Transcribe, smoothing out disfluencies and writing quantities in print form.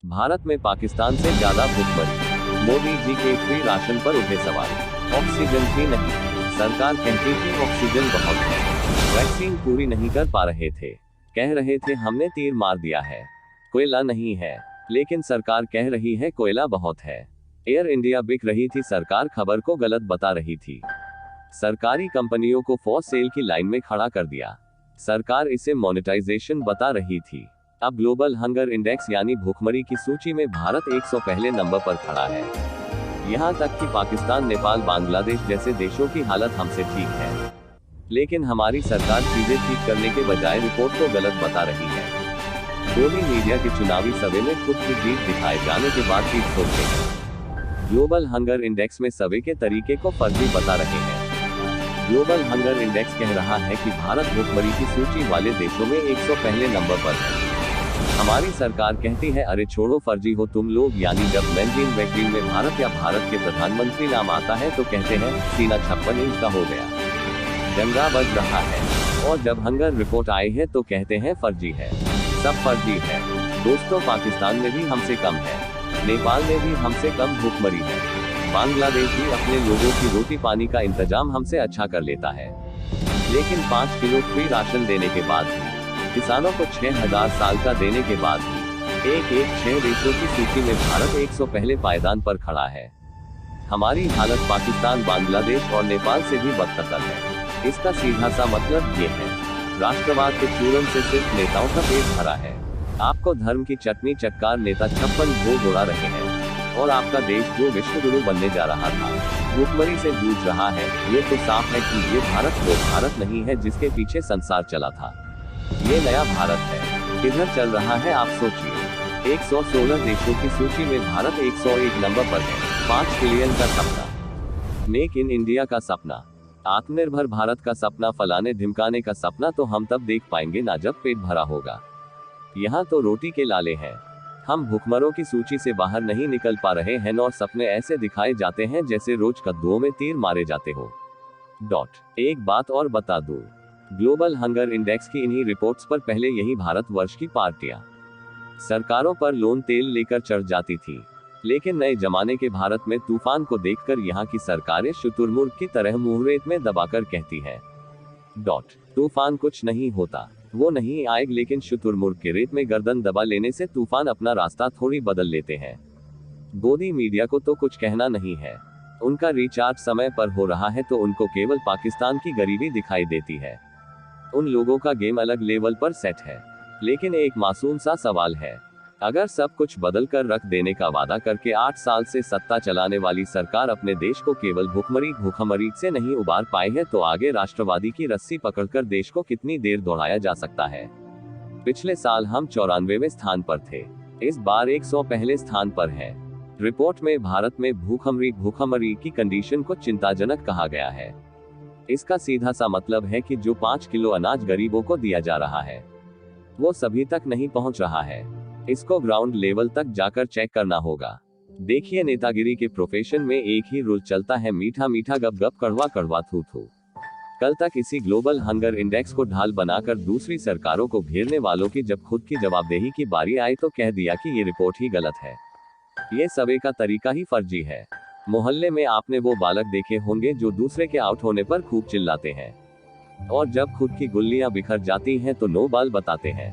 भारत में पाकिस्तान से ज्यादा भूखमरी। मोदी जी के फ्री राशन पर उठे सवाल। ऑक्सीजन भी नहीं, सरकार कहती थी ऑक्सीजन बहुत है। वैक्सीन पूरी नहीं कर पा रहे थे, कह रहे थे हमने तीर मार दिया है। कोयला नहीं है, लेकिन सरकार कह रही है कोयला बहुत है। एयर इंडिया बिक रही थी, सरकार खबर को गलत बता रही थी। सरकारी कंपनियों को फॉर सेल की लाइन में खड़ा कर दिया, सरकार इसे मोनेटाइजेशन बता रही थी। अब ग्लोबल हंगर इंडेक्स यानी भूखमरी की सूची में भारत 100 पहले नंबर पर खड़ा है। यहाँ तक कि पाकिस्तान, नेपाल, बांग्लादेश जैसे देशों की हालत हमसे ठीक है, लेकिन हमारी सरकार चीजें ठीक करने के बजाय रिपोर्ट को गलत बता रही है। मोदी मीडिया के चुनावी सर्वे में खुद की जीत दिखाए जाने के बाद भी ठोकते हैं। ग्लोबल हंगर इंडेक्स में सर्वे के तरीके को फर्जी बता रहे हैं। ग्लोबल हंगर इंडेक्स कह रहा है कि भारत भूखमरी की सूची वाले देशों में 100 पहले नंबर पर है। हमारी सरकार कहती है अरे छोड़ो फर्जी हो तुम लोग, यानी जब मैगजीन वैक्सीन में भारत या भारत के प्रधानमंत्री नाम आता है तो कहते हैं सीना 56 इंच का हो गया, डंगा बज रहा है। और जब हंगर रिपोर्ट आई है तो कहते हैं फर्जी है, सब फर्जी है। दोस्तों, पाकिस्तान में भी हमसे कम है, नेपाल में भी हमसे कम भूखमरी है, बांग्लादेश भी अपने लोगों की रोटी पानी का इंतजाम हमसे अच्छा कर लेता है। लेकिन 5 किलो फ्री राशन देने के बाद भी, किसानों को 6000 साल का देने के बाद भी, एक 6 देशों की सूची में भारत 100 पहले पायदान पर खड़ा है। हमारी हालत पाकिस्तान, बांग्लादेश और नेपाल से भी बदतर है। इसका सीधा सा मतलब ये है, राष्ट्रवाद के चूरन से सिर्फ नेताओं का पेट भरा है। आपको धर्म की चटनी चटकार नेता 56 भोग उड़ा रहे हैं, और आपका देश जो विश्व गुरु बनने जा रहा था, भूखमरी से जूझ रहा है। ये तो साफ है कि ये भारत वो भारत नहीं है जिसके पीछे संसार चला था। ये नया भारत है। किधर चल रहा है आप सोचिए। 116 देशों की सूची में भारत 101 नंबर पर है। 5 ट्रिलियन का सपना, मेक इन इंडिया का सपना, आत्मनिर्भर भारत का सपना, फलाने ढिमकाने का सपना तो हम तब देख पाएंगे ना जब पेट भरा होगा। यहाँ तो रोटी के लाले हैं। हम भूखमरों की सूची से बाहर नहीं निकल पा रहे हैं और सपने ऐसे दिखाए जाते हैं जैसे रोज कद्दुओं में तीर मारे जाते हो। एक बात और बता दूं, ग्लोबल हंगर इंडेक्स की इन्हीं रिपोर्ट्स पर पहले यही भारतवर्ष की पार्टियां सरकारों पर लोन तेल लेकर चढ़ जाती थी, लेकिन नए जमाने के भारत में तूफान को देखकर यहाँ की सरकारें शुतुरमुर्ग की तरह मुंह रेत में दबाकर कहती हैं, तूफान कुछ नहीं होता, वो नहीं आएगा, लेकिन शुतुरमुर्ग के रेत में गर्दन दबा लेने से तूफान अपना रास्ता थोड़ी बदल लेते हैं। गोदी मीडिया को तो कुछ कहना नहीं है, उनका रिचार्ज समय पर हो रहा है तो उनको केवल पाकिस्तान की गरीबी दिखाई देती है। उन लोगों का गेम अलग लेवल पर सेट है। लेकिन एक मासूम सा सवाल है, अगर सब कुछ बदल कर रख देने का वादा करके 8 साल से सत्ता चलाने वाली सरकार अपने देश को केवल भूखमरी से नहीं उबार पाई है, तो आगे राष्ट्रवादी की रस्सी पकड़कर देश को कितनी देर दौड़ाया जा सकता है। पिछले साल हम 94वें स्थान पर थे, इस बार 100 पहले स्थान पर है। रिपोर्ट में भारत में भूखमरी की कंडीशन को चिंताजनक कहा गया है। इसका सीधा सा मतलब है कि जो 5 किलो अनाज गरीबों को दिया जा रहा है, वो सभी तक नहीं पहुंच रहा है। इसको ग्राउंड लेवल तक जाकर चेक करना होगा। देखिए, नेतागिरी के प्रोफेशन में एक ही रूल चलता है, मीठा मीठा गप गप, कड़वा कड़वा थू थू। कल तक इसी ग्लोबल हंगर इंडेक्स को ढाल बनाकर दूसरी सरकारों को घेरने वालों की जब खुद की जवाबदेही की बारी आई तो कह दिया कि ये रिपोर्ट ही गलत है। ये सबे का तरीका ही फर्जी है। मोहल्ले में आपने वो बालक देखे होंगे जो दूसरे के आउट होने पर खूब चिल्लाते हैं, और जब खुद की गुल्लियां बिखर जाती हैं तो नो बॉल बताते हैं।